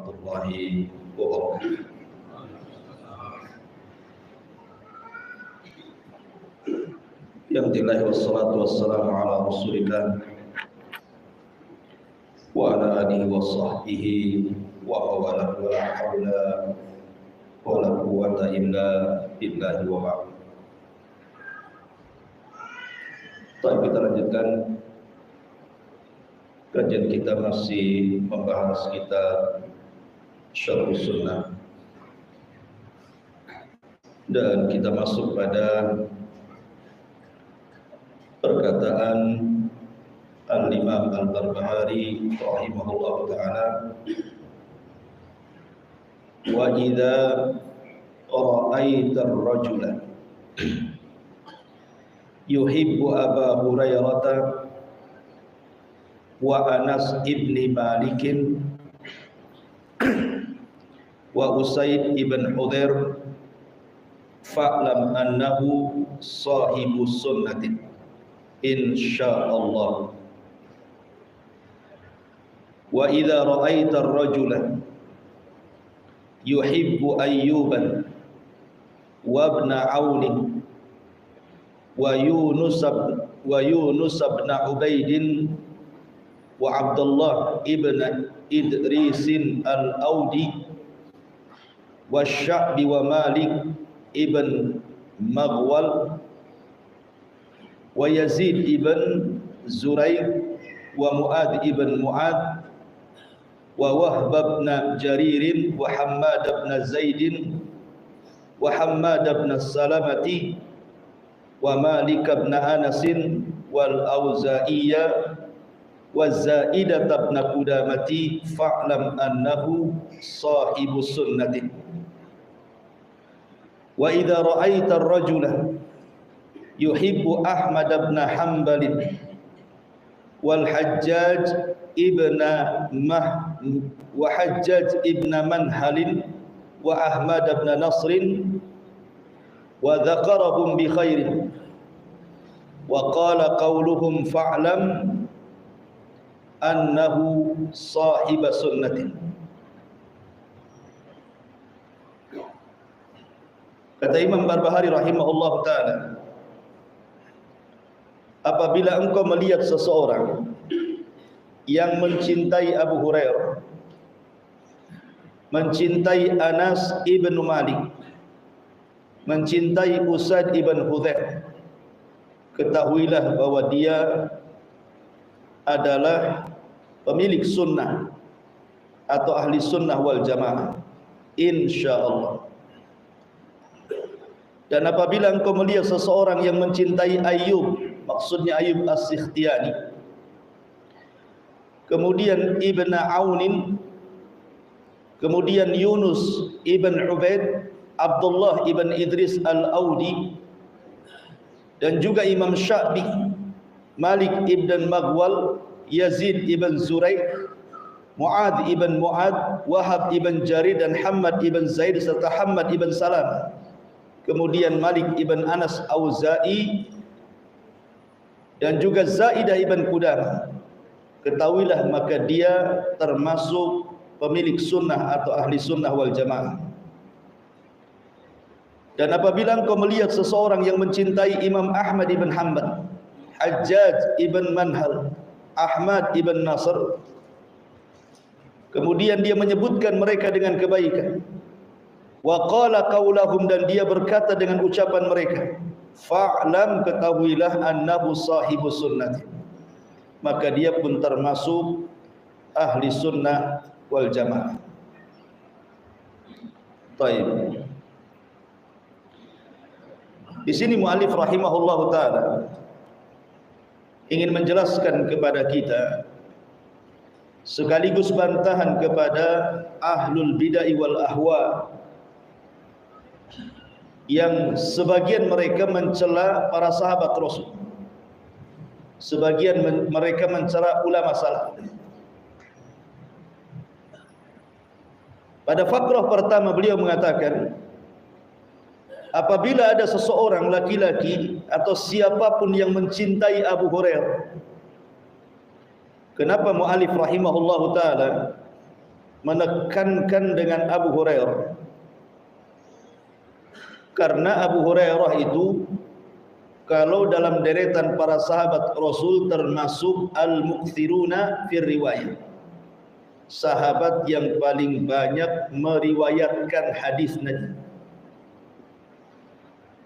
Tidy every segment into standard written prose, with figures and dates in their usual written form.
warahmatullahi wabarakatuh. Alhamdulillah wassalatu wassalamu ala Rasulillah wa ala alihi wa sahbihi wa wala haula wa la quwwata illa billahi wa ba'd. Kita lanjutkan kajian kita, masih membahas kitab Syarh Sunnah, dan kita masuk pada perkataan Al-Imam Al-Barbahari rahimahullah ta'ala, wa idza ra'aita ar-rajula yuhibbu Aba Hurairah wa Anas ibn Malik wa Usaid ibn Hudhair fa'lam annahu sahibu sunnatin insyaallah. Wa idza ra'aita ar-rajula yuhibbu Ayyuban wa ibn Aun wa Yunus ibn Ubaid wa Abdullah ibn Idris al-Audi wa Sya'bi wa Malik ibn Maghwal wa Yazid ibn Zuraik wa Mu'ad ibn Mu'ad wa Wahb ibn Jarir wa Hammad ibn Zaid wa Hammad ibn Salamati wa Malik ibn Anas wal Auza'iyyah wa Zaidah ibn Qudamati fa'lam annahu sahibu sunnati. Wa idza ra'aita ar-rajula yuhibbu Ahmad ibn Hanbal wal Hajjaj ibn Manhal wa Ahmad ibn Nasr wa dzakarahum bi khairin wa qala qawluhum fa'lam annahu sahiba sunnatin. Kata Imam Barbahari rahimahullah ta'ala, apabila engkau melihat seseorang yang mencintai Abu Hurairah, mencintai Anas ibn Malik, mencintai Usaid ibn Hudhair, ketahuilah bahwa dia adalah pemilik sunnah atau ahli sunnah wal jamaah insyaallah. Dan apabila engkau melihat seseorang yang mencintai Ayyub, maksudnya Ayyub As-Sikhtiyani, kemudian Ibn Aunin, kemudian Yunus ibn Ubaid, Abdullah ibn Idris al-Audi, dan juga Imam Sya'bi, Malik ibn Maghwal, Yazid ibn Zuraik, Mu'ad ibn Mu'ad, Wahab ibn Jarir, dan Hammad ibn Zaid serta Hammad ibn Salam, kemudian Malik ibn Anas Auza'i, dan juga Zaidah ibn Qudamah, ketahuilah maka dia termasuk pemilik sunnah atau ahli sunnah wal jamaah. Dan apabila engkau melihat seseorang yang mencintai Imam Ahmad ibn Hanbal, Hajjaj ibn Manhal, Ahmad ibn Nasr, kemudian dia menyebutkan mereka dengan kebaikan, wa qala qaulahum, dan dia berkata dengan ucapan mereka, fa'lam, ketahuilah annahu sahibu sunnati, maka dia pun termasuk ahli sunnah wal jamaah. Baik. Di sini muallif rahimahullahu taala ingin menjelaskan kepada kita sekaligus bantahan kepada ahlul bid'ah wal ahwa yang sebagian mereka mencela para sahabat Rasul, sebagian mereka mencela ulama salaf. Pada fakrah pertama beliau mengatakan, apabila ada seseorang laki-laki atau siapapun yang mencintai Abu Hurairah, kenapa mu'alif rahimahullahu ta'ala menekankan dengan Abu Hurairah, karena Abu Hurairah itu kalau dalam deretan para sahabat Rasul termasuk al-mukthiruna fir riwayah, sahabat yang paling banyak meriwayatkan hadis Nabi.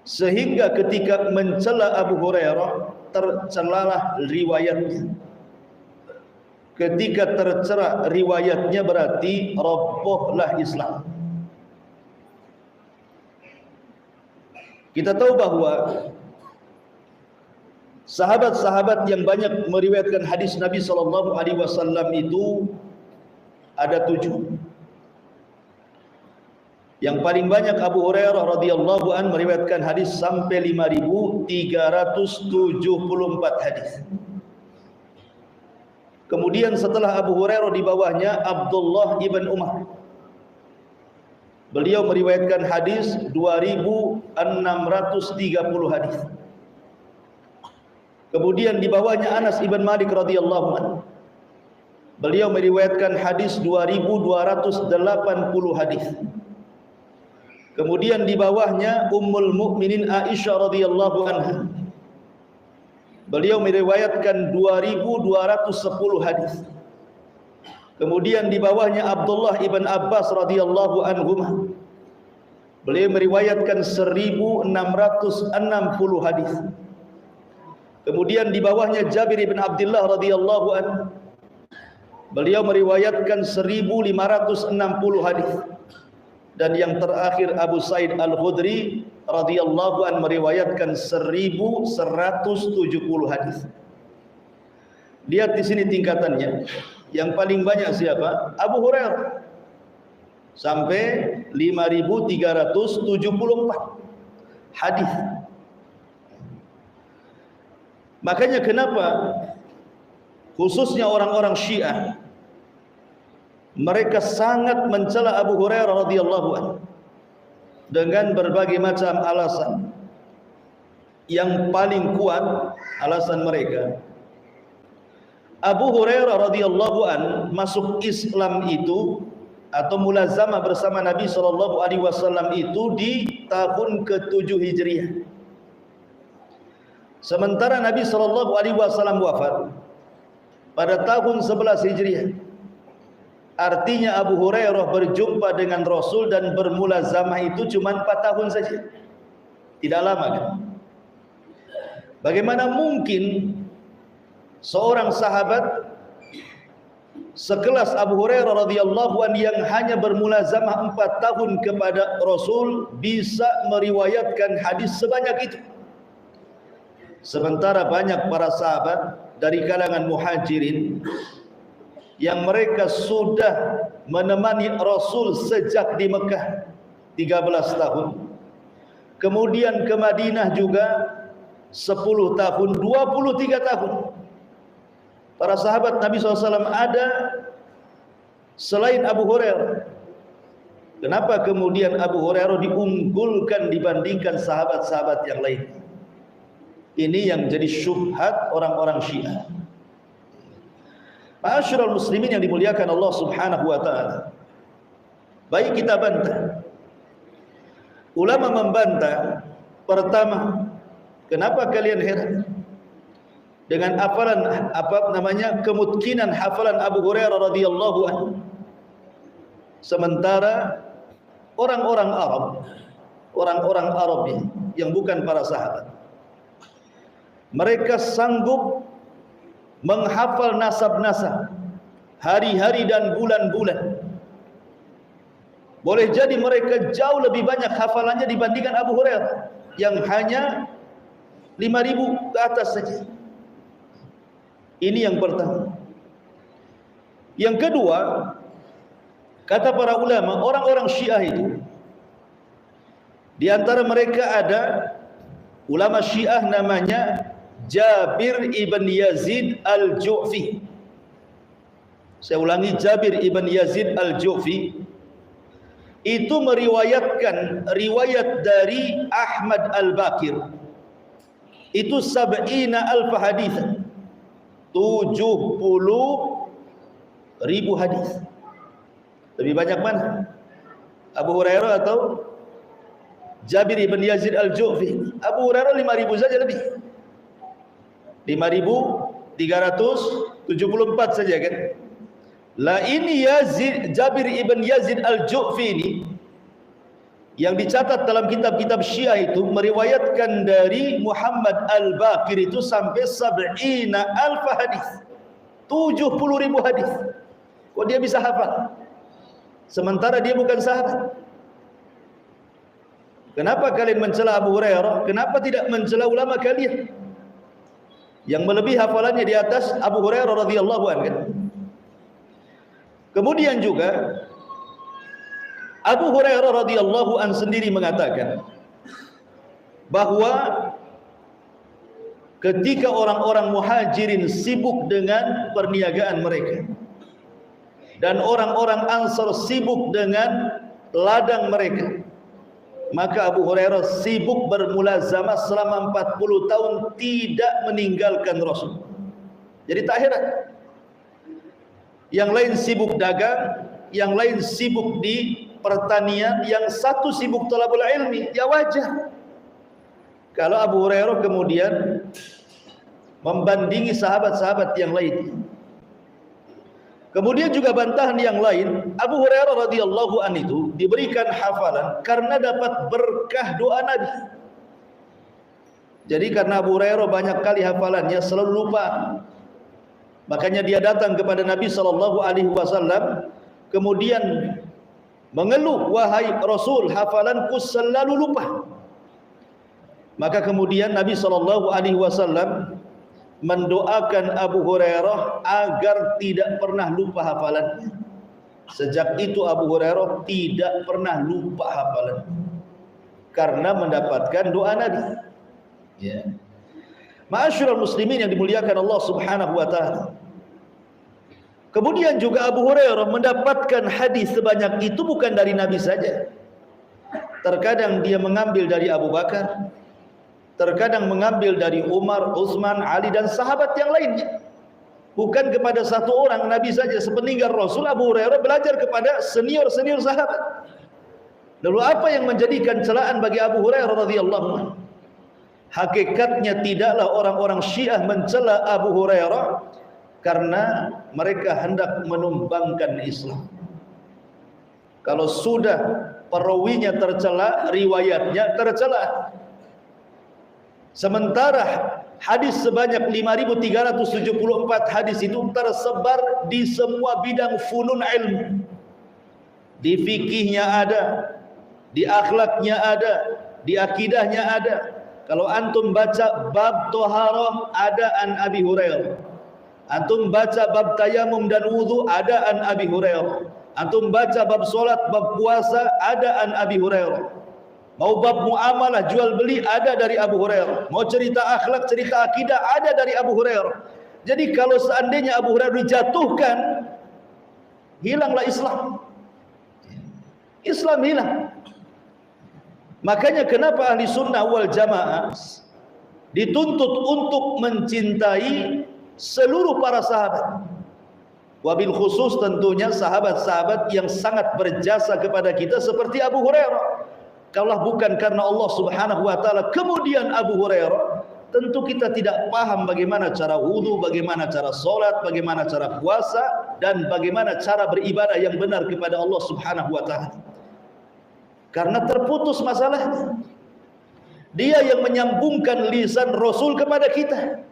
Sehingga ketika mencela Abu Hurairah, tercelalah riwayatnya. Ketika tercela riwayatnya berarti robohlah Islam. Kita tahu bahwa sahabat-sahabat yang banyak meriwayatkan hadis Nabi SAW itu ada 7. Yang paling banyak Abu Hurairah radhiyallahu an meriwayatkan hadis sampai 5.374 hadis. Kemudian setelah Abu Hurairah di bawahnya Abdullah ibn Umar. Beliau meriwayatkan hadis 2.630 hadis. Kemudian di bawahnya Anas ibn Malik radhiyallahu an. Beliau meriwayatkan hadis 2.280 hadis. Kemudian di bawahnya Ummul Mukminin Aisyah radhiyallahu anha. Beliau meriwayatkan 2.210 hadis. Kemudian di bawahnya Abdullah ibn Abbas radhiyallahu anhuma. Beliau meriwayatkan 1.660 hadis. Kemudian di bawahnya Jabir ibn Abdullah radhiyallahu anhu. Beliau meriwayatkan 1.560 hadis. Dan yang terakhir Abu Sa'id Al-Khudri radhiyallahu an meriwayatkan 1.170 hadis. Lihat di sini tingkatannya. Yang paling banyak siapa? Abu Hurairah. Sampai 5.374 hadis. Makanya kenapa khususnya orang-orang Syiah mereka sangat mencela Abu Hurairah radhiyallahu anhu dengan berbagai macam alasan. Yang paling kuat alasan mereka, Abu Hurairah radhiyallahu anhu masuk Islam itu atau mulazamah bersama Nabi SAW itu di tahun ke-7 Hijriah. Sementara Nabi SAW wafat pada tahun 11 Hijriah. Artinya Abu Hurairah berjumpa dengan Rasul dan bermulazamah itu cuma 4 tahun saja. Tidak lama kan? Bagaimana mungkin seorang sahabat sekelas Abu Hurairah radhiyallahu anhu yang hanya bermulazamah 4 tahun kepada Rasul bisa meriwayatkan hadis sebanyak itu? Sementara banyak para sahabat dari kalangan muhajirin yang mereka sudah menemani Rasul sejak di Mekah 13 tahun. Kemudian ke Madinah juga 10 tahun, 23 tahun. Para sahabat Nabi SAW ada selain Abu Hurairah. Kenapa kemudian Abu Hurairah diunggulkan dibandingkan sahabat-sahabat yang lain? Ini yang jadi syubhat orang-orang Syiah. Ma'asyiral muslimin yang dimuliakan Allah Subhanahu wa taala. Baik kita bantah. Ulama membantah, pertama, kenapa kalian heran dengan hafalan kemungkinan hafalan Abu Hurairah radhiyallahu anhu? Sementara orang-orang Arab yang bukan para sahabat, mereka sanggup menghafal nasab-nasab, hari-hari dan bulan-bulan. Boleh jadi mereka jauh lebih banyak hafalannya dibandingkan Abu Hurairah yang hanya 5.000 ke atas saja. Ini yang pertama. Yang kedua, kata para ulama, orang-orang Syiah itu di antara mereka ada ulama Syiah namanya Jabir ibn Yazid al-Ju'fi. Saya ulangi, Jabir ibn Yazid al-Ju'fi itu meriwayatkan riwayat dari Ahmad al-Bakir. Itu 70.000 hadis. 70.000 hadis. Lebih banyak mana? Abu Hurairah atau Jabir ibn Yazid al-Ju'fi? Abu Hurairah 5.000 saja lebih. 5.374 saja kan. Lah ini Jabir ibn Yazid al-Ju'fi ini yang dicatat dalam kitab-kitab Syiah itu meriwayatkan dari Muhammad al-Baqir itu sampai 70.000 hadis. 70.000 hadis. Kok dia bisa hafal? Sementara dia bukan sahabat. Kenapa kalian mencela Abu Hurairah? Kenapa tidak mencela ulama kalian yang melebihi hafalannya di atas Abu Hurairah radhiyallahu anhu? Kemudian juga Abu Hurairah radhiyallahu anhu sendiri mengatakan bahwa ketika orang-orang muhajirin sibuk dengan perniagaan mereka dan orang-orang Ansar sibuk dengan ladang mereka, maka Abu Hurairah sibuk bermulazamah selama 40 tahun tidak meninggalkan Rasul. Jadi tak heran. Yang lain sibuk dagang, yang lain sibuk di pertanian, yang satu sibuk thalabul ilmi. Ya wajar kalau Abu Hurairah kemudian membandingi sahabat-sahabat yang lain. Kemudian juga bantahan yang lain, Abu Hurairah radhiyallahu anhu itu diberikan hafalan karena dapat berkah doa Nabi. Jadi karena Abu Hurairah banyak kali hafalannya selalu lupa, makanya dia datang kepada Nabi SAW kemudian mengeluh, wahai Rasul, hafalanku selalu lupa. Maka kemudian Nabi SAW mendoakan Abu Hurairah agar tidak pernah lupa hafalannya. Sejak itu Abu Hurairah tidak pernah lupa hafalan karena mendapatkan doa Nabi. Ya. Ma'asyiral muslimin yang dimuliakan Allah Subhanahu wa taala. Kemudian juga Abu Hurairah mendapatkan hadis sebanyak itu bukan dari Nabi saja. Terkadang dia mengambil dari Abu Bakar, terkadang mengambil dari Umar, Utsman, Ali dan sahabat yang lainnya. Bukan kepada satu orang Nabi saja. Sepeninggal Rasul, Abu Hurairah belajar kepada senior-senior sahabat. Lalu apa yang menjadikan celaan bagi Abu Hurairah radhiyallahu anhu? Hakikatnya tidaklah orang-orang Syiah mencela Abu Hurairah karena mereka hendak menumbangkan Islam. Kalau sudah perawinya tercela, riwayatnya tercela. Sementara hadis sebanyak 5.374 hadis itu tersebar di semua bidang funun ilmu. Di fikihnya ada, di akhlaknya ada, di akidahnya ada. Kalau antum baca bab toharah ada an Abi Hurairah. Antum baca bab tayamum dan wudu ada an Abi Hurairah. Antum baca bab solat, bab puasa ada an Abi Hurairah. Mau bab muamalah jual beli ada dari Abu Hurairah. Mau cerita akhlak, cerita akidah ada dari Abu Hurairah. Jadi kalau seandainya Abu Hurairah dijatuhkan, hilanglah Islam. Islam hilang. Makanya kenapa ahli sunnah wal jamaah dituntut untuk mencintai seluruh para sahabat. Wabil khusus tentunya sahabat-sahabat yang sangat berjasa kepada kita seperti Abu Hurairah. Kalau bukan karena Allah Subhanahu wa taala kemudian Abu Hurairah, tentu kita tidak paham bagaimana cara wudu, bagaimana cara salat, bagaimana cara puasa dan bagaimana cara beribadah yang benar kepada Allah Subhanahu wa taala. Karena terputus masalahnya. Dia yang menyambungkan lisan Rasul kepada kita.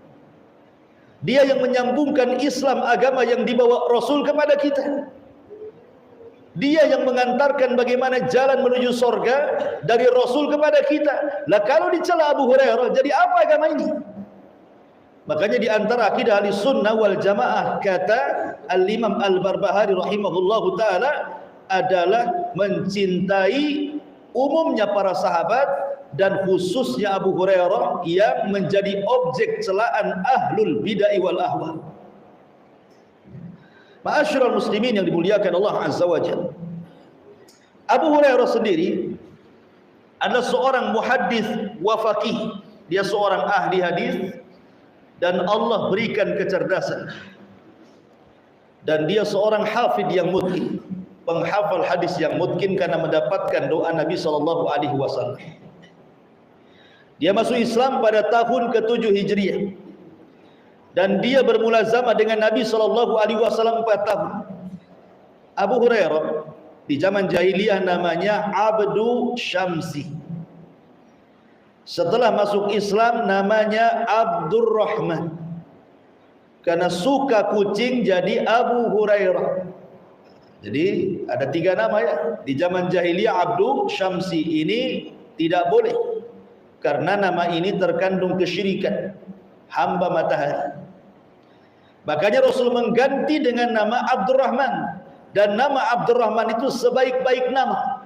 Dia yang menyambungkan Islam, agama yang dibawa Rasul kepada kita. Dia yang mengantarkan bagaimana jalan menuju surga dari Rasul kepada kita. Lah kalau dicela Abu Hurairah, jadi apa agama ini? Makanya di antara akidah ahli sunnah wal jamaah kata Al-Imam Al-Barbahari rahimahullahu ta'ala adalah mencintai umumnya para sahabat dan khususnya Abu Hurairah yang menjadi objek celaan ahlul bid'ah wal ahwa. Ma'asyiral muslimin yang dimuliakan Allah Azza wa Jalla. Abu Hurairah sendiri adalah seorang muhaddis wa faqih. Dia seorang ahli hadis dan Allah berikan kecerdasan. Dan dia seorang hafid yang mutqin, penghafal hadis yang mungkin karena mendapatkan doa Nabi SAW. Dia masuk Islam pada tahun ke-7 Hijriah. Dan dia bermulazamah dengan Nabi SAW 4 tahun. Abu Hurairah di zaman jahiliyah namanya Abdu Syamsi. Setelah masuk Islam namanya Abdurrahman. Karena suka kucing jadi Abu Hurairah. Jadi ada 3 nama ya. Di zaman jahiliyah Abdu Syamsi ini tidak boleh. Karena nama ini terkandung kesyirikan, hamba matahari. Makanya Rasul mengganti dengan nama Abdurrahman. Dan nama Abdurrahman itu sebaik-baik nama,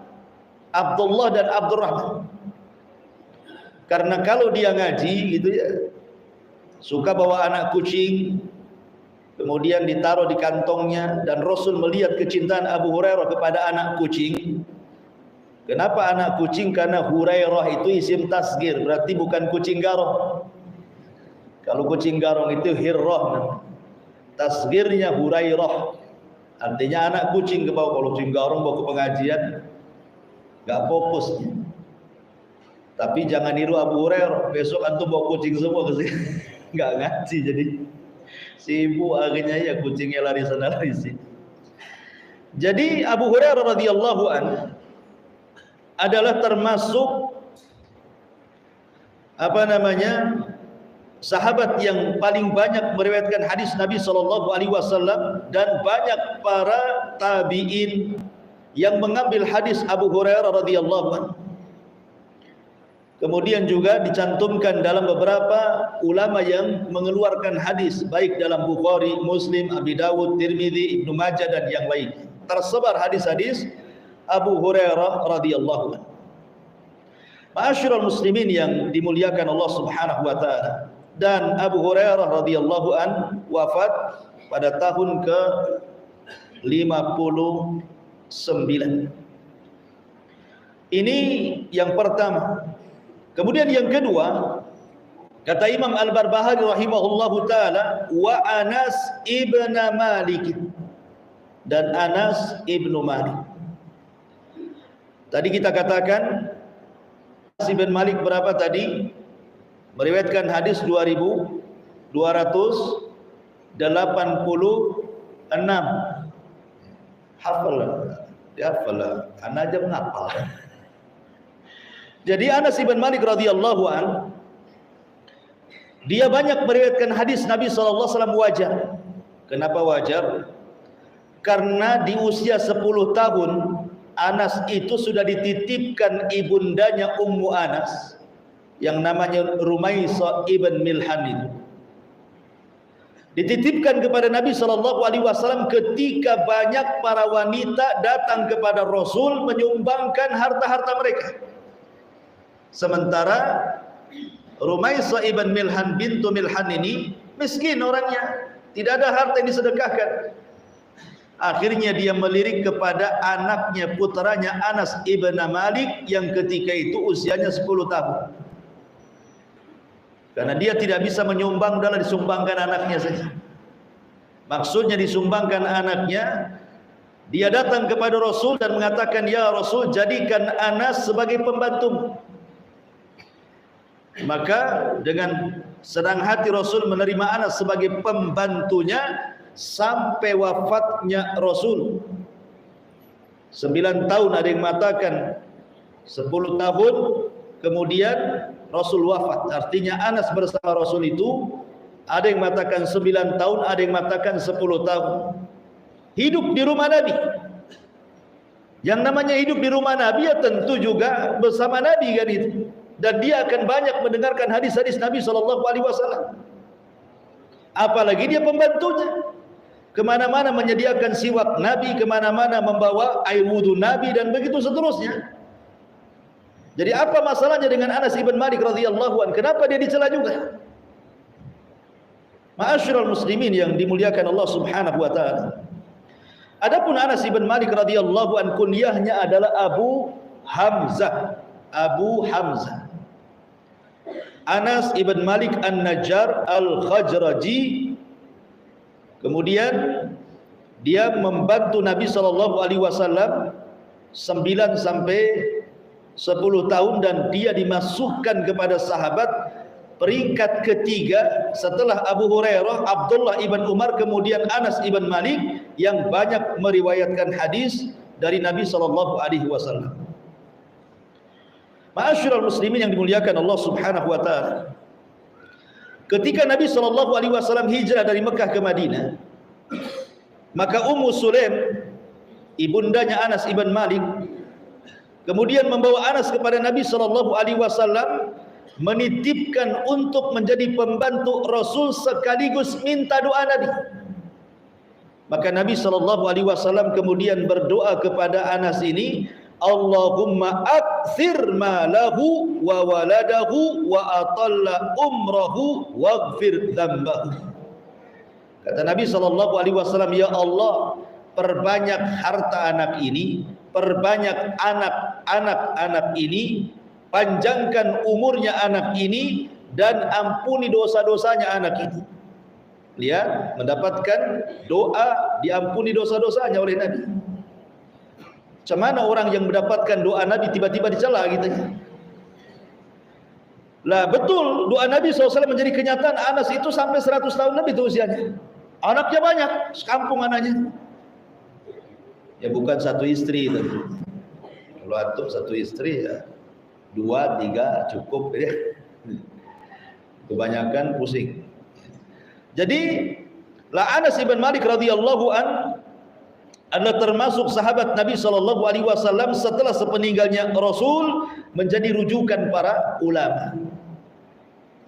Abdullah dan Abdurrahman. Karena kalau dia ngaji gitu ya, suka bawa anak kucing, kemudian ditaruh di kantongnya. Dan Rasul melihat kecintaan Abu Hurairah kepada anak kucing. Kenapa anak kucing? Karena Hurairah itu isim tasgir, berarti bukan kucing garong. Kalau kucing garong itu Hirrah, tasgirnya Hurairah. Artinya anak kucing ke bawah. Kalau kucing garong bawa ke pengajian gak fokus. Tapi jangan niru Abu Hurairah, besok antum bawa kucing semua ke sini. Gak ngaji jadi sibuk akhirnya ya, kucingnya lari sana lari sini. Jadi Abu Hurairah radhiyallahu anhu adalah termasuk sahabat yang paling banyak meriwayatkan hadis Nabi SAW, dan banyak para tabi'in yang mengambil hadis Abu Hurairah radhiyallahu anhu. Kemudian juga dicantumkan dalam beberapa ulama yang mengeluarkan hadis, baik dalam Bukhari, Muslim, Abi Dawud, Tirmidzi, Ibnu Majah dan yang lain. Tersebar hadis-hadis Abu Hurairah radhiyallahu anhu. Ma'asyiral muslimin yang dimuliakan Allah Subhanahu wa taala. Dan Abu Hurairah radhiyallahu an wafat pada tahun ke-59. Ini yang pertama. Kemudian yang kedua, kata Imam Al-Barbahari rahimahullahu taala, wa Anas ibn Malik, dan Anas ibnu Malik. Tadi kita katakan Anas ibn Malik berapa tadi? Meriwayatkan hadis 2286. Hafal. Ana aja menghafal. Jadi Anas ibn Malik radhiyallahu an, dia banyak meriwayatkan hadis Nabi SAW wajar. Kenapa wajar? Karena di usia 10 tahun Anas itu sudah dititipkan ibundanya Ummu Anas yang namanya Rumaisah ibn Milhan itu. Dititipkan kepada Nabi SAW ketika banyak para wanita datang kepada Rasul menyumbangkan harta-harta mereka. Sementara Rumaisah ibn Milhan bintu Milhan ini miskin orangnya, tidak ada harta yang disedekahkan. Akhirnya dia melirik kepada anaknya, putranya Anas ibn Malik yang ketika itu usianya 10 tahun. Karena dia tidak bisa menyumbang, udahlah disumbangkan anaknya saja. Maksudnya disumbangkan anaknya. Dia datang kepada Rasul dan mengatakan, ya Rasul, jadikan Anas sebagai pembantu. Maka dengan senang hati Rasul menerima Anas sebagai pembantunya sampai wafatnya Rasul. 9 tahun ada yang mengatakan 10 tahun kemudian Rasul wafat. Artinya Anas bersama Rasul itu ada yang mengatakan 9 tahun, ada yang mengatakan 10 tahun. Hidup di rumah Nabi. Yang namanya hidup di rumah Nabi ya tentu juga bersama Nabi kan itu. Dan dia akan banyak mendengarkan hadis-hadis Nabi SAW. Apalagi dia pembantunya. Kemana-mana menyediakan siwak Nabi, kemana-mana membawa air wudhu Nabi dan begitu seterusnya. Jadi apa masalahnya dengan Anas ibn Malik radhiyallahu anhu? Kenapa dia dicela juga? Ma'asyiral muslimin yang dimuliakan Allah Subhanahu wa taala. Adapun Anas ibn Malik radhiyallahu anhu kunyahnya adalah Abu Hamzah. Abu Hamzah. Anas ibn Malik An-Najjar Al-Khajraji. Kemudian dia membantu Nabi SAW 9 sampai 10 tahun, dan dia dimasukkan kepada sahabat peringkat ketiga setelah Abu Hurairah, Abdullah ibn Umar, kemudian Anas ibn Malik yang banyak meriwayatkan hadis dari Nabi SAW. Ma'asyiral muslimin yang dimuliakan Allah Subhanahu wa taala, ketika Nabi SAW hijrah dari Mekah ke Madinah, maka Ummu Sulaim, ibundanya Anas ibn Malik, kemudian membawa Anas kepada Nabi SAW, menitipkan untuk menjadi pembantu Rasul sekaligus minta doa Nabi. Maka Nabi SAW kemudian berdoa kepada Anas ini, Allahumma akthir malahu wa waladahu wa atalla umrahu waghfir dzambahu. Kata Nabi SAW, ya Allah, perbanyak harta anak ini, perbanyak anak ini, panjangkan umurnya anak ini, dan ampuni dosa-dosanya anak ini. Lihat, mendapatkan doa, diampuni dosa-dosanya oleh Nabi. Macam mana orang yang mendapatkan doa Nabi tiba-tiba dicela gitu? Lah betul, doa Nabi SAW menjadi kenyataan. Anas itu sampai 100 tahun lebih itu usianya. Anaknya banyak, sekampung anaknya. Ya bukan satu istri itu. Kalau antum satu istri ya 2, 3 cukup ya. Kebanyakan pusing. Jadi la Anas ibn Malik radhiyallahu an adalah termasuk sahabat Nabi SAW setelah sepeninggalnya Rasul menjadi rujukan para ulama.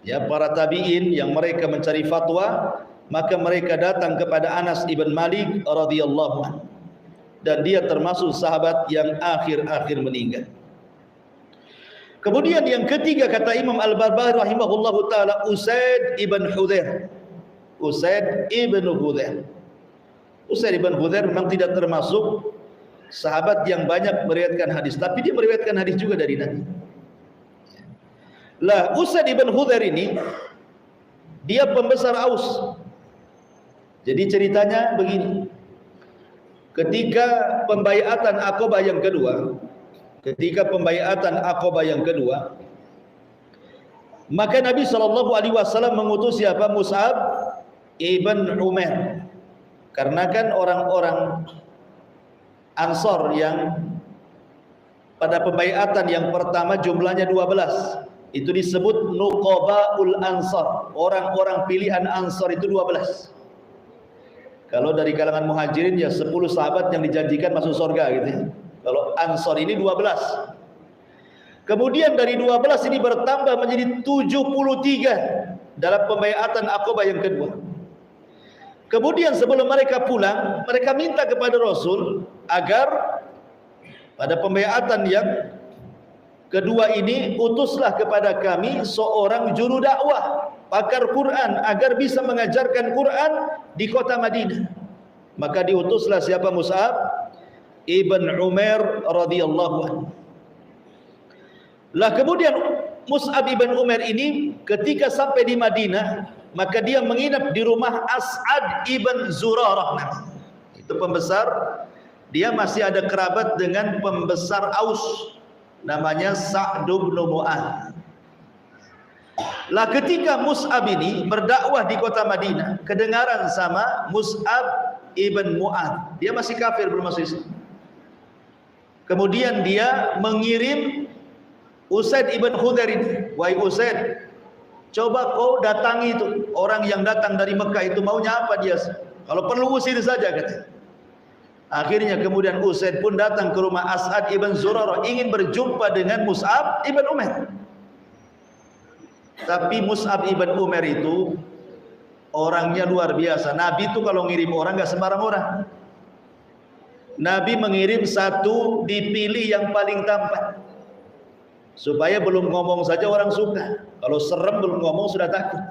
Ya, para tabi'in yang mereka mencari fatwa, maka mereka datang kepada Anas ibn Malik radhiyallahu an. Dan dia termasuk sahabat yang akhir-akhir meninggal. Kemudian yang ketiga, kata Imam Al-Barbahari rahimahullahu taala, Usaid ibn Hudzair. Usaid ibn Hudzair. Usaid ibn Hudzair memang tidak termasuk sahabat yang banyak meriwayatkan hadis, tapi dia meriwayatkan hadis juga dari Nabi. Lah, Usaid ibn Hudzair ini dia pembesar Aus. Jadi ceritanya begini. Ketika pembaiatan Aqabah yang kedua, maka Nabi SAW mengutus siapa? Mus'ab ibn Umair. Karena kan orang-orang Ansor yang pada pembaiatan yang pertama jumlahnya 12, itu disebut Nuqabaul Ansor, orang-orang pilihan Ansor itu 12. Kalau dari kalangan Muhajirin ya 10 sahabat yang dijanjikan masuk surga gitu ya. Kalau Ansor ini 12. Kemudian dari 12 ini bertambah menjadi 73 dalam pembaiatan Aqabah yang kedua. Kemudian sebelum mereka pulang, mereka minta kepada Rasul agar pada pembaiatan yang kedua ini, utuslah kepada kami seorang juru dakwah, pakar Quran, agar bisa mengajarkan Quran di kota Madinah. Maka diutuslah siapa? Mus'ab ibn Umair radhiyallahu anhu. Lah kemudian Mus'ab ibn Umair ini ketika sampai di Madinah, maka dia menginap di rumah As'ad ibn Zurarah. Itu pembesar, dia masih ada kerabat dengan pembesar Aus, namanya Sa'd bin Mu'adz. Lah ketika Mus'ab ini berdakwah di kota Madinah, kedengaran sama Mus'ab ibn Mu'adz. Dia masih kafir, belum masuk Islam. Kemudian dia mengirim Usaid ibn Hudzair ini, wahai Usaid, coba kau datangi itu orang yang datang dari Mekah itu, maunya apa dia? Kalau perlu usir saja, kata. Akhirnya kemudian Usaid pun datang ke rumah As'ad ibn Zurarah, ingin berjumpa dengan Mus'ab ibn Umair. Tapi Mus'ab ibn Umair itu orangnya luar biasa. Nabi itu kalau ngirim orang gak sembarang orang. Nabi mengirim satu dipilih yang paling tampan, supaya belum ngomong saja orang suka. Kalau serem belum ngomong sudah takut.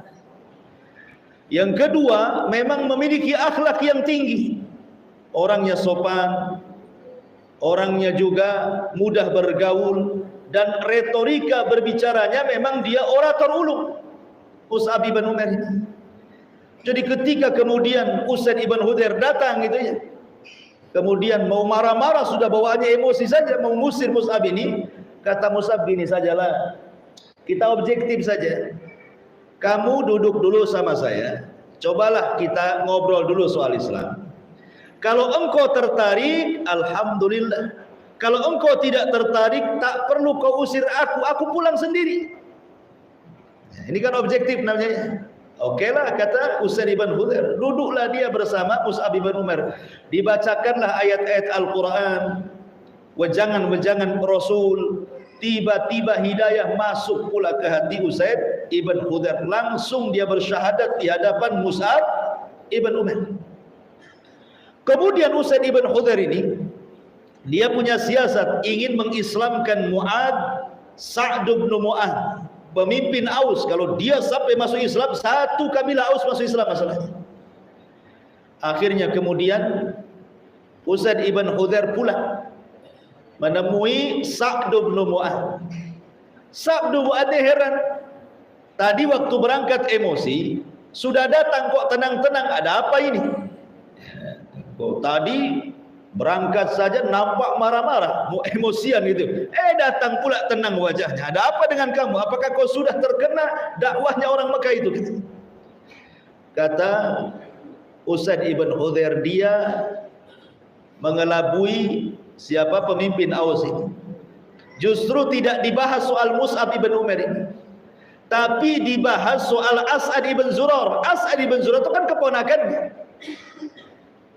Yang kedua, memang memiliki akhlak yang tinggi. Orangnya sopan, orangnya juga mudah bergaul, dan retorika berbicaranya memang dia orator ulung, Mus'ab ibn Umair ini. Jadi ketika kemudian Usaid ibn Hudzair datang gitu ya, Kemudian mau marah-marah, sudah bawaannya emosi saja, mau ngusir Mus'ab ini. Kata Mus'ab, gini sajalah, kita objektif saja. Kamu duduk dulu sama saya, cobalah kita ngobrol dulu soal Islam. Kalau engkau tertarik, alhamdulillah. Kalau engkau tidak tertarik, tak perlu kau usir aku pulang sendiri. Ini kan objektif namanya. Oke lah, kata Usaid ibn Hudhair. Duduklah dia bersama Mus'ab ibn Umair. Dibacakanlah ayat-ayat Al-Quran, wejangan-wejangan Rasul. Tiba-tiba hidayah masuk pula ke hati Usaid ibn Hudhair. Langsung dia bersyahadat di hadapan Mus'ab ibn Umair. Kemudian Usaid ibn Hudhair ini, dia punya siasat ingin mengislamkan Mu'ad, Sa'd bin Mu'ad, pemimpin Aus. Kalau dia sampai masuk Islam, satu kabilah Aus masuk Islam masalahnya. Akhirnya kemudian Usaid ibn Hudhair pulang menemui Sa'd bin Mu'ad. Sa'd bin Mu'ad heran. Tadi waktu berangkat emosi, sudah datang kok tenang-tenang, ada apa ini? Kok tadi berangkat saja nampak marah-marah, mau emosian gitu. Datang pula tenang wajahnya. Ada apa dengan kamu? Apakah kau sudah terkena dakwahnya orang Mekah itu? Kata Usaid ibn Hudhair, dia mengelabui siapa pemimpin Aus ini. Justru tidak dibahas soal Mus'ab ibn Umair ini, tapi dibahas soal As'ad ibn Zurar. As'ad ibn Zurar itu kan keponakannya.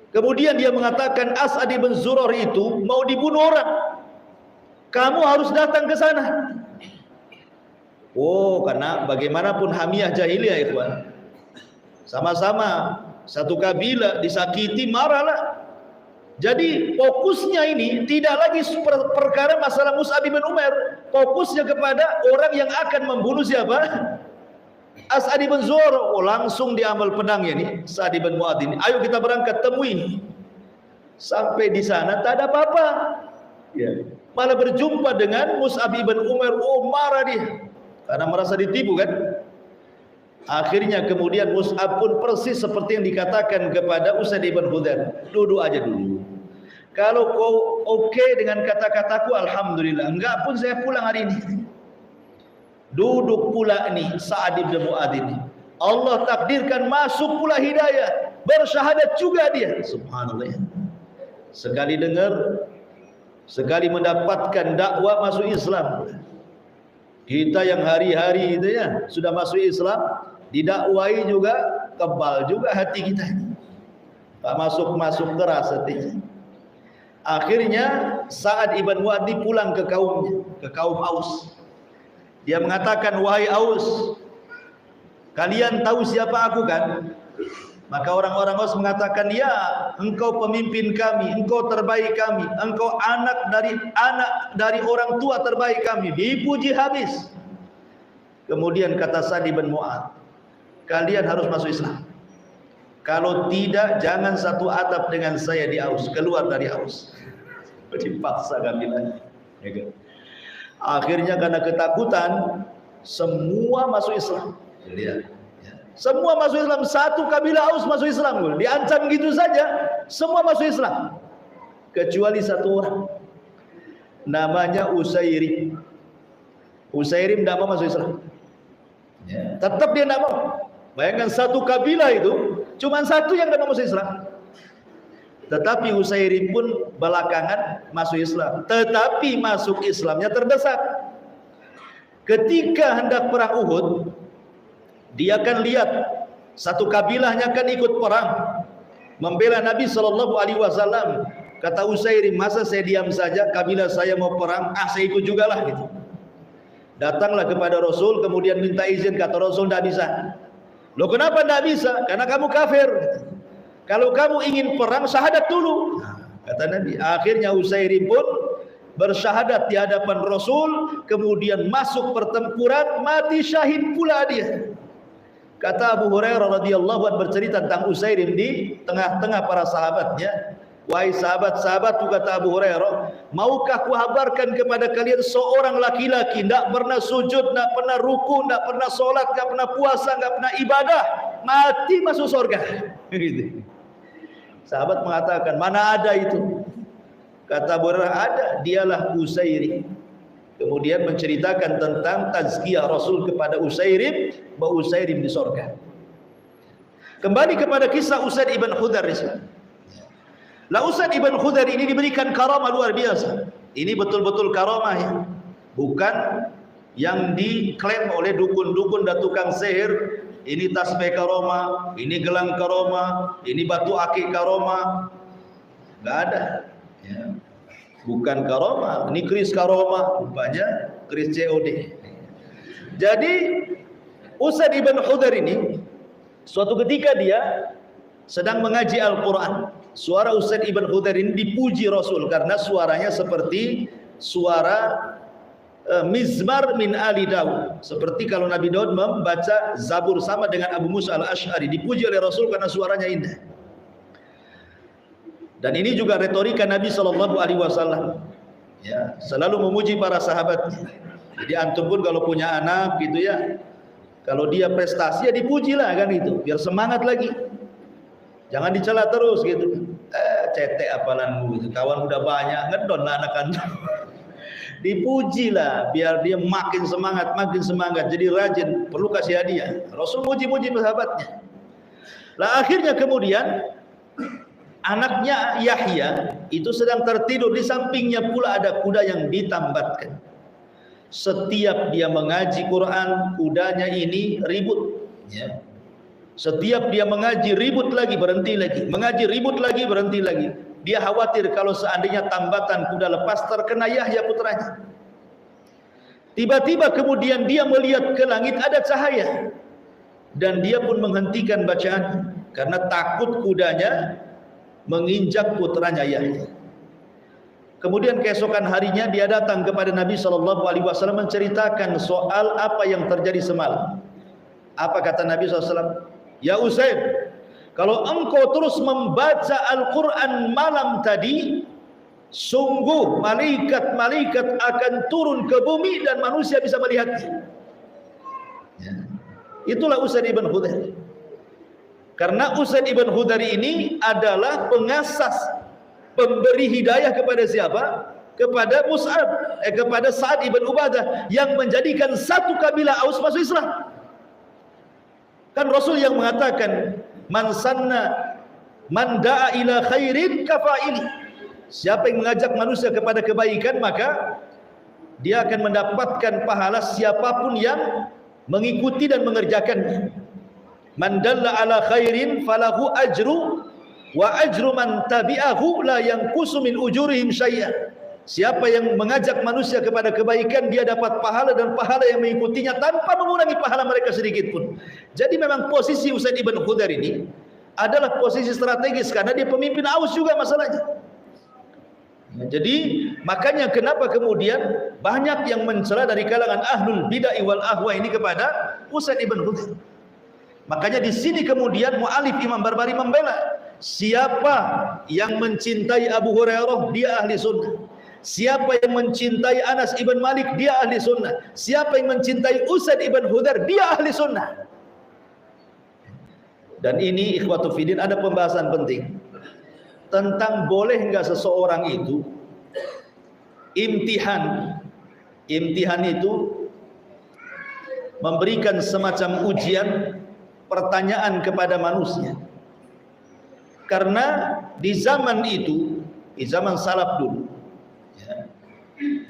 Kemudian dia mengatakan As'ad ibn Zurar itu mau dibunuh orang. Kamu harus datang ke sana. Oh, karena bagaimanapun hamiah jahiliyah itu, sama-sama satu kabilah disakiti, marahlah. Jadi fokusnya ini tidak lagi perkara masalah Mus'ab bin Umair, fokusnya kepada orang yang akan membunuh siapa? As'ad bin Zurar. Oh, langsung diambil pedangnya nih Sa'd bin Mu'adz ini. Ayo kita berangkat temui. Sampai di sana tak ada apa-apa. Ya. Malah berjumpa dengan Mus'ab bin Umair. Oh, marah dia karena merasa ditipu kan. Akhirnya kemudian Mus'ab pun persis seperti yang dikatakan kepada Usaid bin Hudhair. Duduk aja dulu. Kalau kau oke dengan kata-kataku, alhamdulillah. Enggak pun saya pulang hari ini. Duduk pula nih Sa'd bin Mu'adz ini. Allah takdirkan masuk pula hidayah, bersyahadat juga dia. Subhanallah. Sekali dengar, sekali mendapatkan dakwah, masuk Islam. Kita yang hari-hari itu ya sudah masuk Islam, didakwai juga kebal juga hati kita. Tak masuk keras hatinya. Akhirnya Sa'd ibn Mu'adz pulang ke kaumnya, ke kaum Aus. Dia mengatakan, wahai Aus, kalian tahu siapa aku kan? Maka orang-orang Aus mengatakan, ya, engkau pemimpin kami, engkau terbaik kami, engkau anak dari orang tua terbaik kami. Dipuji habis. Kemudian kata Sa'd bin Mu'adz, kalian harus masuk Islam. Kalau tidak, jangan satu atap dengan saya di Aus, keluar dari Aus. Dipaksa kami lagi. Akhirnya karena ketakutan, semua masuk Islam. Lihat. Semua masuk Islam, satu kabilah Aus masuk Islam. Diancam gitu saja, semua masuk Islam. Kecuali satu orang, namanya Usairim. Usairim tidak mau masuk Islam. Tetap dia tidak mau. Bayangkan satu kabilah itu, cuma satu yang tidak mau masuk Islam. Tetapi Usairim pun belakangan masuk Islam. Tetapi masuk Islamnya terdesak. Ketika hendak perang Uhud, dia akan lihat satu kabilahnya akan ikut perang, membela Nabi SAW. Kata Usairim, masa saya diam saja, kabilah saya mau perang, saya ikut juga lah gitu. Datanglah kepada Rasul, kemudian minta izin. Kata Rasul, tidak bisa. Loh, kenapa tidak bisa? Karena kamu kafir. Kalau kamu ingin perang, syahadat dulu. Kata Nabi. Akhirnya Usairim pun bersyahadat di hadapan Rasul, kemudian masuk pertempuran, mati syahid pula dia. Kata Abu Hurairah radhiyallahu anhu bercerita tentang Usairim di tengah-tengah para sahabatnya. Wahai sahabat-sahabatku, kata Abu Hurairah, maukah kuhabarkan kepada kalian seorang laki-laki tidak pernah sujud, tidak pernah ruku, tidak pernah sholat, tidak pernah puasa, tidak pernah ibadah, mati masuk surga. Gitu. Sahabat mengatakan, mana ada itu? Kata Abu Hurairah, ada, dialah Usairim. Kemudian menceritakan tentang tazkiyah Rasul kepada Usairim, bahwa Usairim di surga. Kembali kepada kisah Usaid ibn Hudhar. Lah Usaid ibn Hudhar ini diberikan karamah luar biasa. Ini betul-betul karamah ya. Bukan yang diklaim oleh dukun-dukun dan tukang sihir. Ini tasbih karamah, ini gelang karamah, ini batu akik karamah. Enggak ada. Ya. Bukan karamah, ini keris karamah, rupanya keris COD. Jadi Usaid ibn Hudhar ini suatu ketika dia sedang mengaji Al-Quran. Suara Usaid ibn Hudhar ini dipuji Rasul karena suaranya seperti suara mizmar min Ali Daud. Seperti kalau Nabi Daud membaca Zabur, sama dengan Abu Musa al-Ash'ari, dipuji oleh Rasul karena suaranya indah. Dan ini juga retorika Nabi SAW, ya, selalu memuji para sahabatnya. Jadi antum pun kalau punya anak gitu ya, kalau dia prestasi ya dipujilah kan itu, biar semangat lagi. Jangan dicela terus gitu. Cetek apalanmu gitu. Kawan udah banyak, ngedon lah anak antum. Dipujilah biar dia makin semangat, jadi rajin, perlu kasih hadiah. Rasul muji-muji sahabatnya. Lah akhirnya kemudian anaknya Yahya itu sedang tertidur, di sampingnya pula ada kuda yang ditambatkan. Setiap dia mengaji Quran, kudanya ini ribut, ya. Setiap dia mengaji ribut lagi, berhenti lagi, mengaji ribut lagi, berhenti lagi. Dia khawatir kalau seandainya tambatan kuda lepas terkena Yahya putranya. Tiba-tiba kemudian dia melihat ke langit ada cahaya, dan dia pun menghentikan bacaan karena takut kudanya menginjak putranya Yahya. Kemudian keesokan harinya dia datang kepada Nabi SAW menceritakan soal apa yang terjadi semalam. Apa kata Nabi SAW? Ya Usaid, kalau engkau terus membaca Al-Quran malam tadi, sungguh malaikat-malaikat akan turun ke bumi dan manusia bisa melihatnya. Ya. Itulah Usaid ibn Hudhar. Karena Usaid ibn Hudhar ini adalah pengasas, pemberi hidayah kepada siapa? Kepada Mus'ab, kepada Sa'ad ibn Ubadah, yang menjadikan satu kabilah Aus masuk Islam. Kan Rasul yang mengatakan, man da'a ila khairin kafa'ili. Siapa yang mengajak manusia kepada kebaikan, maka dia akan mendapatkan pahala siapapun yang mengikuti dan mengerjakannya. Man dalla ala khairin falahu ajru wa ajru man tabi'ahu la yanqusu min ujurihim syai'a. Siapa yang mengajak manusia kepada kebaikan, dia dapat pahala, dan pahala yang mengikutinya tanpa mengurangi pahala mereka sedikit pun. Jadi memang posisi Usaid ibn Hudhar ini adalah posisi strategis karena dia pemimpin Aus juga masalahnya. Jadi makanya kenapa kemudian banyak yang mencela dari kalangan ahlul bid'ah wal ahwa ini kepada Usaid ibn Hudhar. Makanya di sini kemudian mu'alif Imam Barbari membela, siapa yang mencintai Abu Hurairah, dia ahli sunnah. Siapa yang mencintai Anas ibn Malik, dia ahli sunnah. Siapa yang mencintai Usaid ibn Hudhar, dia ahli sunnah. Dan ini ikhwatu fiddin, ada pembahasan penting tentang boleh enggak seseorang itu imtihan itu memberikan semacam ujian, pertanyaan kepada manusia. Karena di zaman itu, di zaman salaf dulu, ya,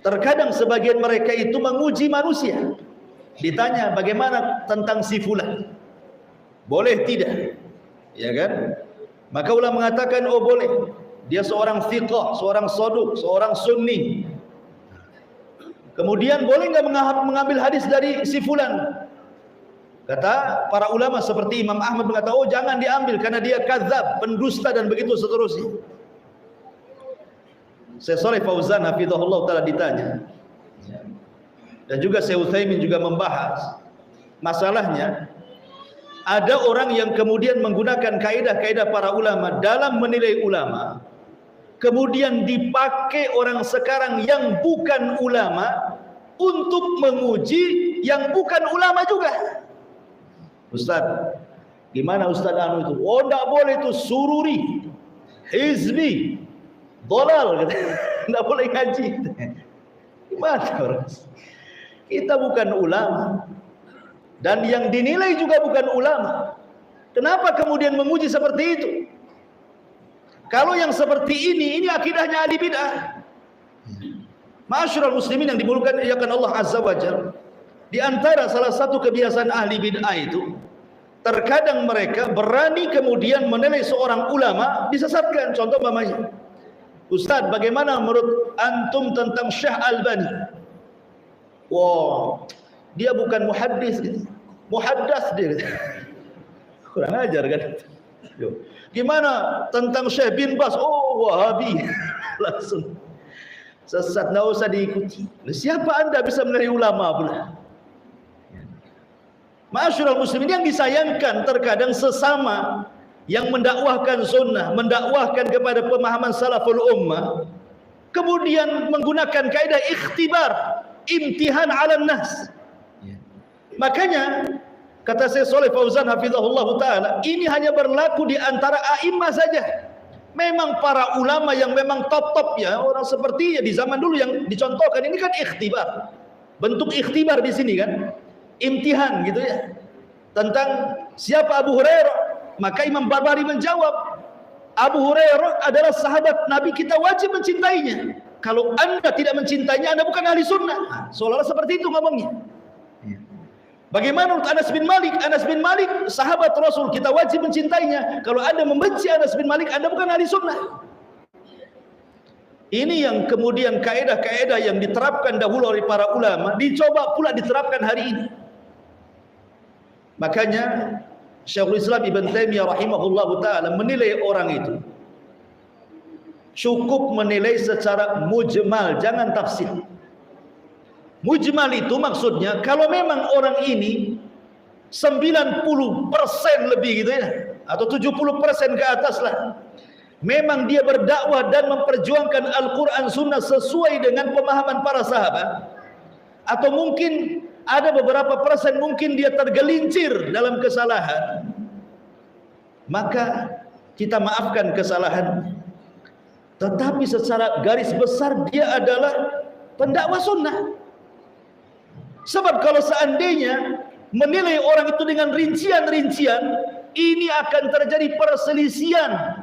terkadang sebagian mereka itu menguji manusia. Ditanya bagaimana tentang si fulan, boleh tidak, ya kan? Maka ulama mengatakan oh boleh, dia seorang thiqah, seorang soduk, seorang sunni. Kemudian boleh enggak mengambil hadis dari si fulan? Kata para ulama seperti Imam Ahmad mengatakan, oh jangan diambil karena dia kadzab, pendusta, dan begitu seterusnya. Syekh Shalih Fauzan hafizahullah taala ditanya, dan juga Syekh Utsaimin juga membahas masalahnya. Ada orang yang kemudian menggunakan kaidah-kaidah para ulama dalam menilai ulama, kemudian dipakai orang sekarang yang bukan ulama untuk menguji yang bukan ulama juga. Ustaz, gimana Ustaz anu itu? Oh, enggak boleh itu, sururi. hizbi, dolal, tidak boleh ngaji. Gimana orang? Kita bukan ulama, dan yang dinilai juga bukan ulama. Kenapa kemudian memuji seperti itu? Kalau yang seperti ini akidahnya ahli bid'ah. Ma'asyiral muslimin yang dimuliakan Allah Azza wa Jalla, di antara salah satu kebiasaan ahli bid'ah itu, terkadang mereka berani kemudian menilai seorang ulama disesatkan. Contoh umpamanya, Ustaz, bagaimana menurut antum tentang Syekh Albani? Wah, dia bukan muhaddis, muhaddas dia. Kurang ajar kan? Gimana tentang Syekh bin Bas? Oh, Wahabi. Langsung sesat, tidak usah diikuti. Siapa anda bisa menilai ulama pula? Ma'asyiral muslimin yang disayangkan, terkadang sesama yang mendakwahkan sunnah, mendakwahkan kepada pemahaman salaful ummah, kemudian menggunakan kaidah ikhtibar, imtihan 'alan nas. Makanya kata Syekh Shalih Fauzan hafizahullah taala, ini hanya berlaku di antara a'immah saja. Memang para ulama yang memang top-top ya, orang seperti ya di zaman dulu yang dicontohkan ini kan ikhtibar. Bentuk ikhtibar di sini kan, imtihan gitu ya. Tentang siapa Abu Hurairah, maka Imam Barbari menjawab, Abu Hurairah adalah sahabat Nabi, kita wajib mencintainya. Kalau anda tidak mencintainya, anda bukan ahli sunnah. Seolah-olah seperti itu ngomongnya. Bagaimana menurut Anas bin Malik? Anas bin Malik sahabat Rasul, kita wajib mencintainya. Kalau anda membenci Anas bin Malik, anda bukan ahli sunnah. Ini yang kemudian kaedah-kaedah yang diterapkan dahulu oleh para ulama dicoba pula diterapkan hari ini. Makanya Syekhul Islam Ibn Taimiyah rahimahullahu taala menilai orang itu cukup menilai secara mujmal, jangan tafsir. Mujmal itu maksudnya kalau memang orang ini 90% lebih gitu ya, atau 70% ke atas lah, memang dia berdakwah dan memperjuangkan Al-Quran Sunnah sesuai dengan pemahaman para sahabat, atau mungkin ada beberapa persen mungkin dia tergelincir dalam kesalahan, maka kita maafkan kesalahan. Tetapi secara garis besar dia adalah pendakwah sunnah. Sebab kalau seandainya menilai orang itu dengan rincian-rincian, ini akan terjadi perselisihan,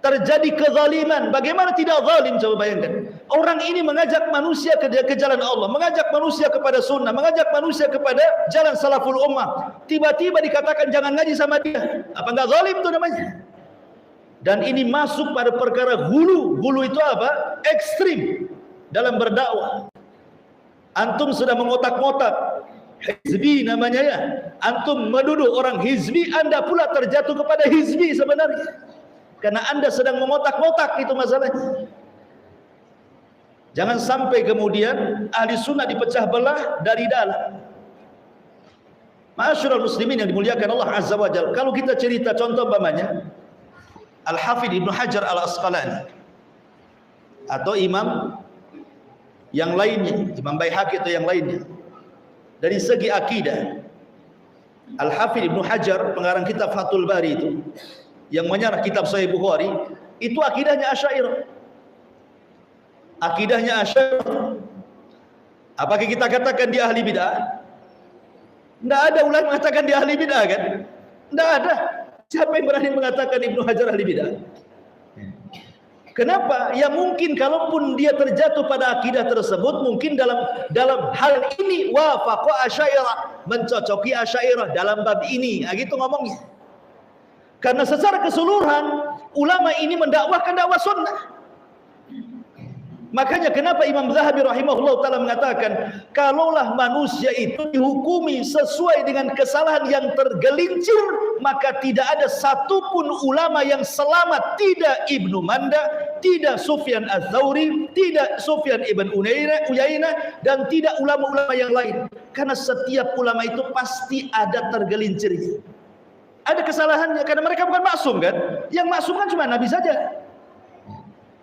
terjadi kezaliman. Bagaimana tidak zalim? Coba bayangkan. Orang ini mengajak manusia ke jalan Allah, mengajak manusia kepada sunnah, mengajak manusia kepada jalan salaful ummah. Tiba-tiba dikatakan jangan ngaji sama dia. Apa enggak zalim itu namanya? Dan ini masuk pada perkara hulu. Hulu itu apa? Ekstrim dalam berdakwah. Antum sudah mengotak-ngotak hizbi namanya ya. Antum menuduh orang hizbi, anda pula terjatuh kepada hizbi sebenarnya. Karena anda sedang mengotak-ngotak, itu masalahnya. Jangan sampai kemudian ahli sunnah dipecah belah dari dalam. Ma'asyiral muslimin yang dimuliakan Allah Azza wa Jalla. Kalau kita cerita contoh umpamanya Al-Hafidh Ibnu Hajar Al-Asqalani atau imam yang lainnya, Imam Baihaqi atau yang lainnya, dari segi akidah, Al-Hafidh Ibnu Hajar pengarang kitab Fathul Bari itu, yang menyarah kitab Sahih Bukhari, itu akidahnya Asy'ariyah. Akidahnya Asy'ariyah. Apakah kita katakan dia ahli bid'ah? Tidak ada ulama mengatakan dia ahli bid'ah kan? Tidak ada. Siapa yang berani mengatakan Ibnu Hajar ahli bid'ah? Kenapa? Ya mungkin kalaupun dia terjatuh pada akidah tersebut, mungkin dalam hal ini wafaqa Asy'ariyah, mencocoki Asy'ariyah dalam bab ini. Nah, gitu ngomongnya. Karena secara keseluruhan ulama ini mendakwahkan dakwah sunnah. Makanya kenapa Imam Zahabi rahimahullah ta'ala mengatakan, kalaulah manusia itu dihukumi sesuai dengan kesalahan yang tergelincir, maka tidak ada satupun ulama yang selamat. Tidak Ibnu Manda, tidak Sufyan Ats-Tsauri, tidak Sufyan ibn Uyainah, dan tidak ulama-ulama yang lain. Karena setiap ulama itu pasti ada tergelincirnya, ada kesalahannya, karena mereka bukan maksum kan. Yang maksum kan cuma Nabi saja.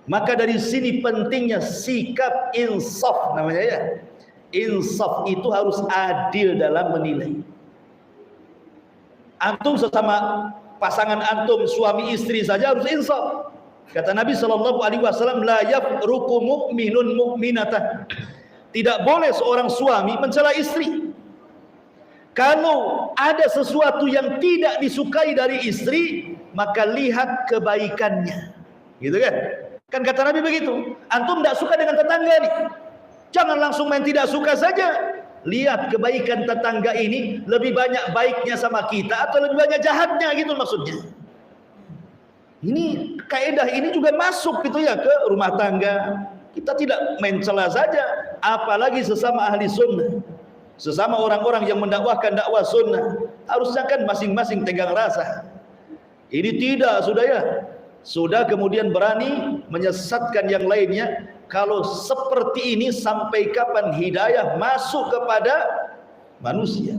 Maka dari sini pentingnya sikap insaf namanya ya. Insaf itu harus adil dalam menilai. Antum sesama pasangan antum suami istri saja harus insaf. Kata Nabi SAW, la yafruqu mu'minun mu'minatan. Tidak boleh seorang suami mencela istri. Kalau ada sesuatu yang tidak disukai dari istri, maka lihat kebaikannya. Gitu kan? Kan kata Nabi begitu. Antum tidak suka dengan tetangga nih, jangan langsung main tidak suka saja. Lihat kebaikan tetangga ini, lebih banyak baiknya sama kita atau lebih banyak jahatnya, gitu maksudnya. Ini kaidah ini juga masuk gitu ya ke rumah tangga. Kita tidak mencela saja, apalagi sesama ahli sunnah, sesama orang-orang yang mendakwahkan dakwah sunnah. Harusnya kan masing-masing tegang rasa. Ini tidak, sudah ya. Sudah kemudian berani menyesatkan yang lainnya. Kalau seperti ini, sampai kapan hidayah masuk kepada manusia?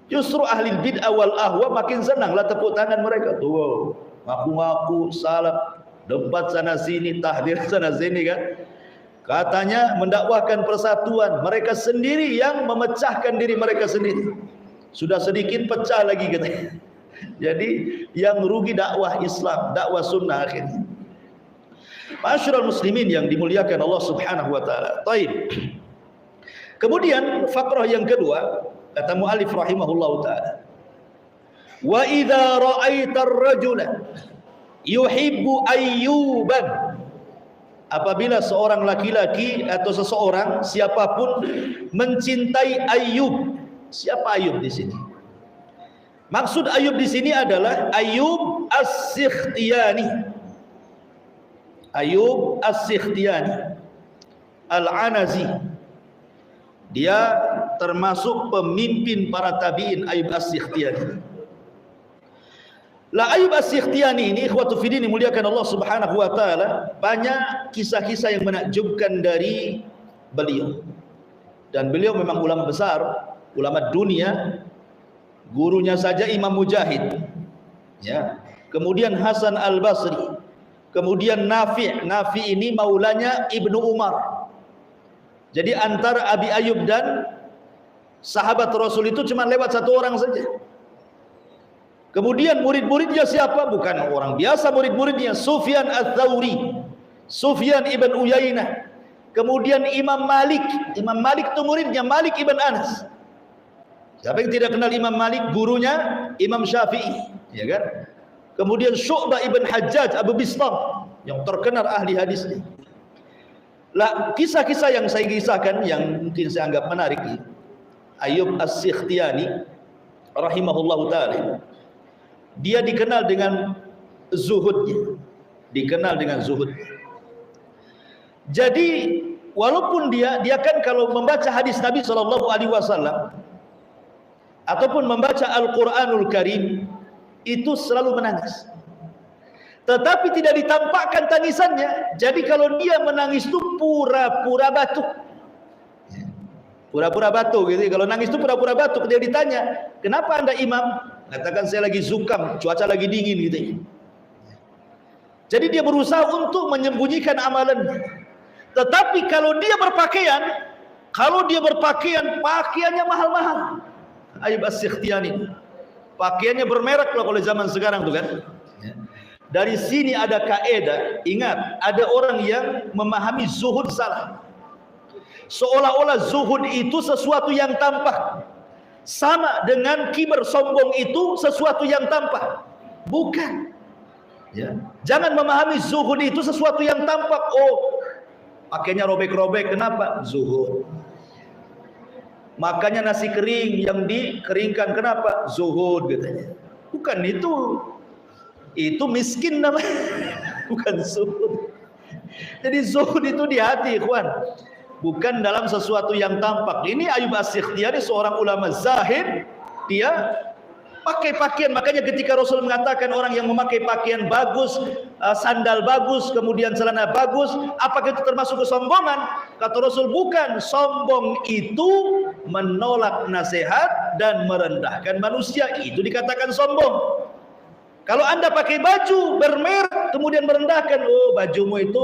Justru ahli bid'ah wal ahwa makin senanglah tepuk tangan mereka. Tuh, ngaku-ngaku salaf, debat sana sini, tahdir sana sini kan. Katanya mendakwahkan persatuan, mereka sendiri yang memecahkan diri mereka sendiri. Sudah sedikit pecah lagi katanya. Jadi yang rugi dakwah Islam, dakwah sunnah akhirnya. Ma'asyiral muslimin yang dimuliakan Allah Subhanahu wa taala. Baik. Kemudian fakrah yang kedua, kata muallif rahimahullahu taala. Wa idza ra'aita ar-rajula yuhibbu ayyuban. Apabila seorang laki-laki atau seseorang siapapun mencintai Ayyub. Siapa Ayyub di sini? Maksud Ayyub di sini adalah Ayyub As-Sikhtiyani. Ayyub As-Sikhtiyani Al-Anazi. Dia termasuk pemimpin para tabi'in, Ayyub As-Sikhtiyani. La Ayyub As-Sikhtiyani ini, ikhwatu fiddin dimuliakan Allah Subhanahu wa taala, banyak kisah-kisah yang menakjubkan dari beliau. Dan beliau memang ulama besar, ulama dunia. Gurunya saja Imam Mujahid, ya. Kemudian Hasan Al-Basri, kemudian Nafi'. Nafi' ini maulanya Ibnu Umar. Jadi antara Abi Ayyub dan sahabat Rasul itu cuma lewat satu orang saja. Kemudian murid-muridnya siapa? Bukan orang biasa murid-muridnya. Sufyan Ats-Tsauri, Sufyan ibn Uyainah. Kemudian Imam Malik. Imam Malik itu muridnya Malik ibn Anas. Siapa yang tidak kenal Imam Malik? Gurunya Imam Syafi'i, ya kan? Kemudian Syu'bah ibn Hajjaj Abu Bistam, yang terkenal ahli hadis ini. Lah, kisah-kisah yang saya kisahkan yang mungkin saya anggap menarik, Ayyub As-Sikhtiyani rahimahullahu taala, dia dikenal dengan zuhudnya. Dikenal dengan zuhud. Jadi walaupun dia kan kalau membaca hadis Nabi SAW ataupun membaca Al-Quranul Karim, itu selalu menangis. Tetapi tidak ditampakkan tangisannya. Jadi kalau dia menangis itu pura-pura batuk. Pura-pura batuk gitu. Kalau nangis itu pura-pura batuk. Dia ditanya, kenapa anda imam? Katakan saya lagi zukam, cuaca lagi dingin gitu. Jadi dia berusaha untuk menyembunyikan amalannya. Tetapi kalau dia berpakaian, pakaiannya mahal-mahal. Ayyub As-Sikhtiyani, pakaiannya bermerek lah kalau zaman sekarang tuh kan. Dari sini ada kaidah, ingat, ada orang yang memahami zuhud salah. Seolah-olah zuhud itu sesuatu yang tampak, sama dengan kibar, sombong itu sesuatu yang tampak. Bukan, ya. Jangan memahami zuhud itu sesuatu yang tampak. Oh, pakainya robek-robek, kenapa? Zuhud. Makanya nasi kering yang dikeringkan, kenapa? Zuhud katanya. Bukan itu miskin namanya. Bukan zuhud. Jadi zuhud itu di hati, ikhwan, bukan dalam sesuatu yang tampak. Ini Ayyub As-Sikhtiyani seorang ulama zahid, dia pakai pakaian. Makanya ketika Rasul mengatakan orang yang memakai pakaian bagus, sandal bagus, kemudian celana bagus, apakah itu termasuk kesombongan? Kata Rasul, bukan. Sombong itu menolak nasihat dan merendahkan manusia, itu dikatakan sombong. Kalau anda pakai baju bermerek kemudian merendahkan, oh bajumu itu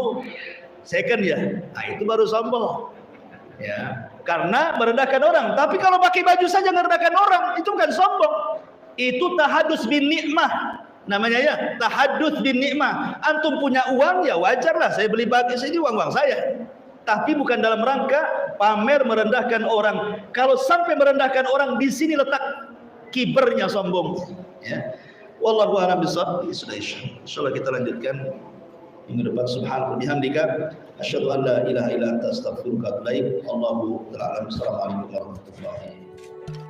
second ya, nah itu baru sombong, ya, karena merendahkan orang. Tapi kalau pakai baju saja merendahkan orang, itu bukan sombong, itu tahadus bin nikmah. Namanya ya tahadduts bin nikmah. Antum punya uang ya wajarlah saya beli bagi sini uang saya. Tapi bukan dalam rangka pamer merendahkan orang. Kalau sampai merendahkan orang, di sini letak kibernya, sombong. Ya. Wallahu a'lam bishawab. Sudah insyaallah kita lanjutkan minggu depan. Subhanallah bihamdika asyhadu an la ilaha illa anta astaghfiruka wa atubu ilaik. Allahu ta'ala. Assalamualaikum warahmatullahi wabarakatuh.